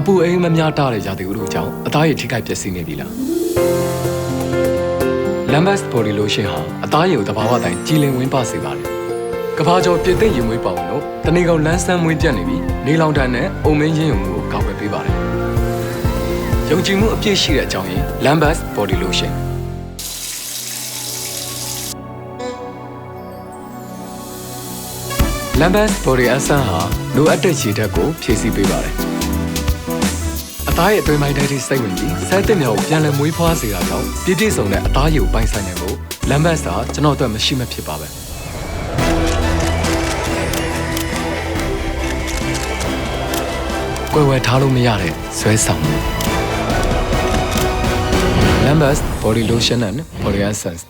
ပူအိမ်မများတာတဲ့ရာသီဥတုကြောင့်အသားရည်ထိခိုက်ပျက်စီးနေပြီလား Lambas Body Lotion ဟာအသားရည်ကိုတဘာဝတိုင်းကြည်လင်ဝင်းပစေပါတယ်ကဘာကျော်ပြည့်သိမ့်ရင်မွေးပေါအောင်လို့တနေ့ကောင်လန်းဆန်းမွေးပြတ်နေပြီးနေလောင်တန်းနဲ့အုံမင်းရင်းရုံမှုကိုကာကွယ်ပေးပါတယ်ယုံကြည်မှုအပြည့်ရှိတဲ့အကြောင်းရင်း Lambas Body Lotion Lambas Body Essence ဟာလိုအပ်တဲ့ခြေဓာတ်ကိုဖြည့်ဆည်းပေးပါတယ်အသားရဲ့အတွင်းပိုင်းတွေစိတ်ဝင်ပြီးဆဲတစ်မြောက်ကိုပြန်လည်မွေးဖွားစေတာကြောင့်ပြည့်ပြည့်စုံတဲ့အသားရည်ကိုပိုင်းဆိုင်နိုင်ဖို့ Lambas ဟာကျွန်တော်အတွက်မရှိမဖြစ်ပါပဲကွယ်ဝယ်ထားလို့မရတဲ့ဆွဲဆောင်မှု Lambas Body Lotion and Body Essence